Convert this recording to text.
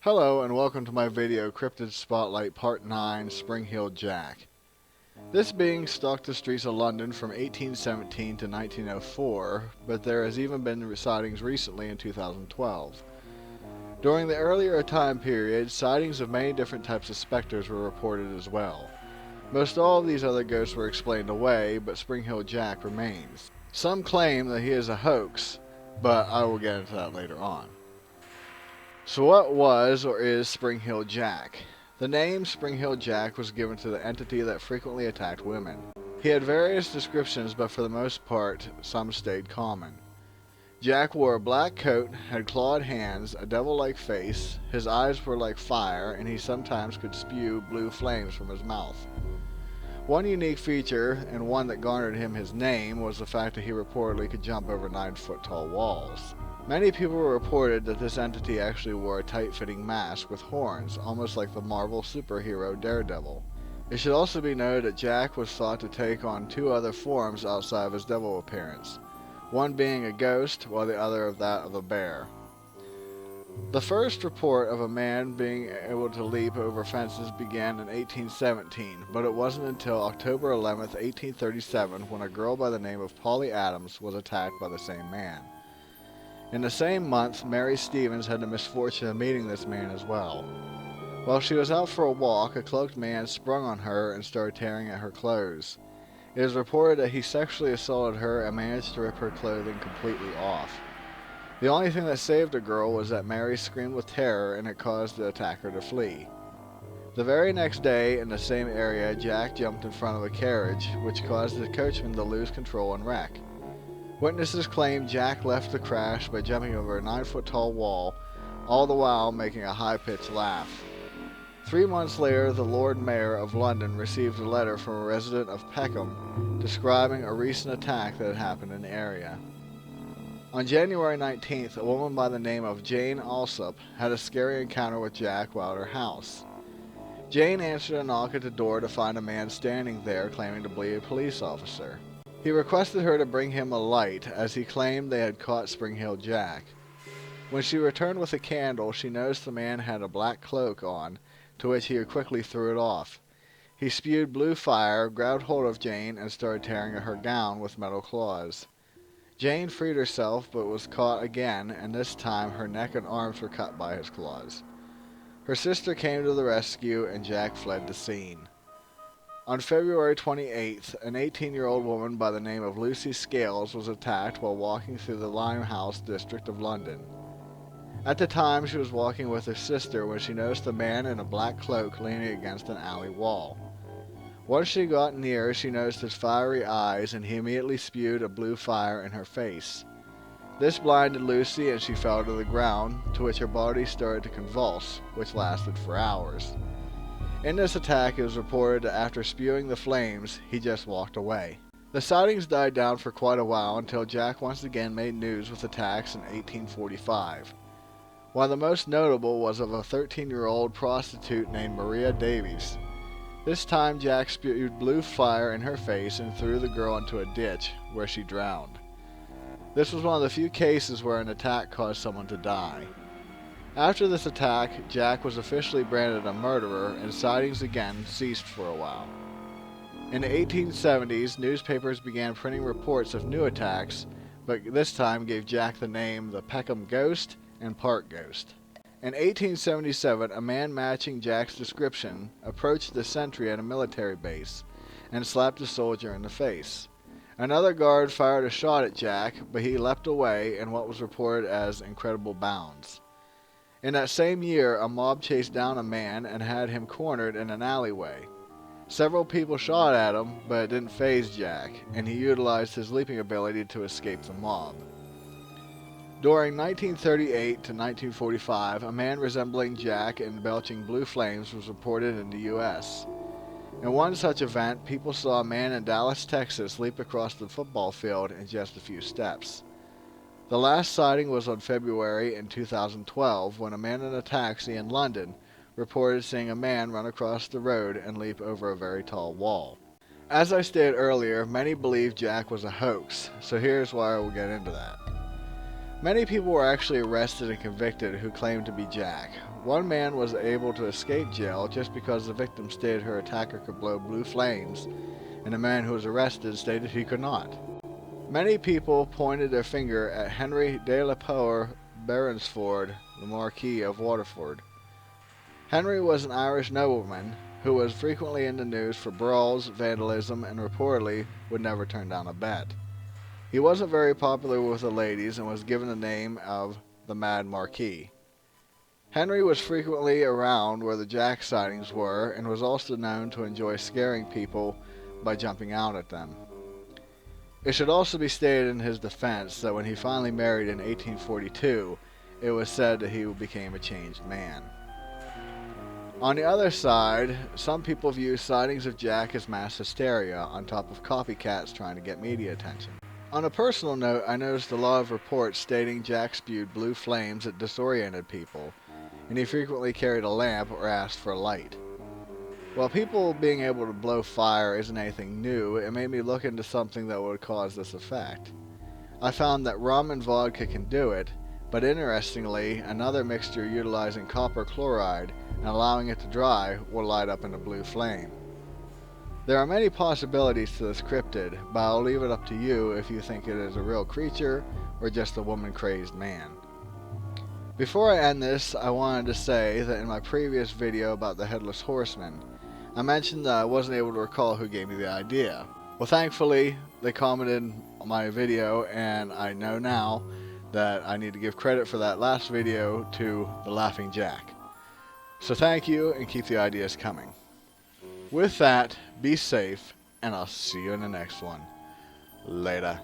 Hello and welcome to my video Cryptid Spotlight Part 9 Spring Hill Jack. This being stalked the streets of London from 1817 to 1904, but there has even been sightings recently in 2012. During the earlier time period, sightings of many different types of specters were reported as well. Most all of these other ghosts were explained away, but Spring Hill Jack remains. Some claim that he is a hoax, but I will get into that later on. So what was or is Spring Hill Jack? The name Spring Hill Jack was given to the entity that frequently attacked women. He had various descriptions, but for the most part, some stayed common. Jack wore a black coat, had clawed hands, a devil-like face, his eyes were like fire, and he sometimes could spew blue flames from his mouth. One unique feature, and one that garnered him his name, was the fact that he reportedly could jump over 9-foot tall walls. Many people reported that this entity actually wore a tight-fitting mask with horns, almost like the Marvel superhero Daredevil. It should also be noted that Jack was thought to take on two other forms outside of his devil appearance, one being a ghost, while the other of that of a bear. The first report of a man being able to leap over fences began in 1817, but it wasn't until October 11, 1837, when a girl by the name of Polly Adams was attacked by the same man. In the same month, Mary Stevens had the misfortune of meeting this man as well. While she was out for a walk, a cloaked man sprung on her and started tearing at her clothes. It is reported that he sexually assaulted her and managed to rip her clothing completely off. The only thing that saved the girl was that Mary screamed with terror, and it caused the attacker to flee. The very next day, in the same area, Jack jumped in front of a carriage, which caused the coachman to lose control and wreck. Witnesses claim Jack left the crash by jumping over a 9-foot tall wall, all the while making a high-pitched laugh. 3 months later, the Lord Mayor of London received a letter from a resident of Peckham describing a recent attack that had happened in the area. On January 19th, a woman by the name of Jane Alsop had a scary encounter with Jack while at her house. Jane answered a knock at the door to find a man standing there claiming to be a police officer. He requested her to bring him a light, as he claimed they had caught Spring Hill Jack. When she returned with a candle, she noticed the man had a black cloak on, to which he quickly threw it off. He spewed blue fire, grabbed hold of Jane, and started tearing at her gown with metal claws. Jane freed herself, but was caught again, and this time her neck and arms were cut by his claws. Her sister came to the rescue, and Jack fled the scene. On February 28th, an 18-year-old woman by the name of Lucy Scales was attacked while walking through the Limehouse district of London. At the time, she was walking with her sister when she noticed a man in a black cloak leaning against an alley wall. Once she got near, she noticed his fiery eyes, and he immediately spewed a blue fire in her face. This blinded Lucy, and she fell to the ground, to which her body started to convulse, which lasted for hours. In this attack, it was reported that after spewing the flames, he just walked away. The sightings died down for quite a while until Jack once again made news with attacks in 1845. One of the most notable was of a 13-year-old prostitute named Maria Davies. This time, Jack spewed blue fire in her face and threw the girl into a ditch, where she drowned. This was one of the few cases where an attack caused someone to die. After this attack, Jack was officially branded a murderer, and sightings again ceased for a while. In the 1870s, newspapers began printing reports of new attacks, but this time gave Jack the name the Peckham Ghost and Park Ghost. In 1877, a man matching Jack's description approached the sentry at a military base and slapped a soldier in the face. Another guard fired a shot at Jack, but he leapt away in what was reported as incredible bounds. In that same year, a mob chased down a man and had him cornered in an alleyway. Several people shot at him, but it didn't faze Jack, and he utilized his leaping ability to escape the mob. During 1938 to 1945, a man resembling Jack and belching blue flames was reported in the U.S. In one such event, people saw a man in Dallas, Texas leap across the football field in just a few steps. The last sighting was on February in 2012 when a man in a taxi in London reported seeing a man run across the road and leap over a very tall wall. As I stated earlier, many believe Jack was a hoax, so here's why I will get into that. Many people were actually arrested and convicted who claimed to be Jack. One man was able to escape jail just because the victim stated her attacker could blow blue flames, and the man who was arrested stated he could not. Many people pointed their finger at Henry de la Poer Berensford, the Marquis of Waterford. Henry was an Irish nobleman who was frequently in the news for brawls, vandalism, and reportedly would never turn down a bet. He wasn't very popular with the ladies and was given the name of the Mad Marquis. Henry was frequently around where the Jack sightings were and was also known to enjoy scaring people by jumping out at them. It should also be stated in his defense that when he finally married in 1842, it was said that he became a changed man. On the other side, some people view sightings of Jack as mass hysteria on top of copycats trying to get media attention. On a personal note, I noticed a lot of reports stating Jack spewed blue flames that disoriented people, and he frequently carried a lamp or asked for a light. While people being able to blow fire isn't anything new, it made me look into something that would cause this effect. I found that rum and vodka can do it, but interestingly, another mixture utilizing copper chloride and allowing it to dry will light up in a blue flame. There are many possibilities to this cryptid, but I'll leave it up to you if you think it is a real creature or just a woman-crazed man. Before I end this, I wanted to say that in my previous video about the Headless Horseman, I mentioned that I wasn't able to recall who gave me the idea. Well, thankfully, they commented on my video, and I know now that I need to give credit for that last video to the Laughing Jack. So thank you, and keep the ideas coming. With that, be safe, and I'll see you in the next one. Later.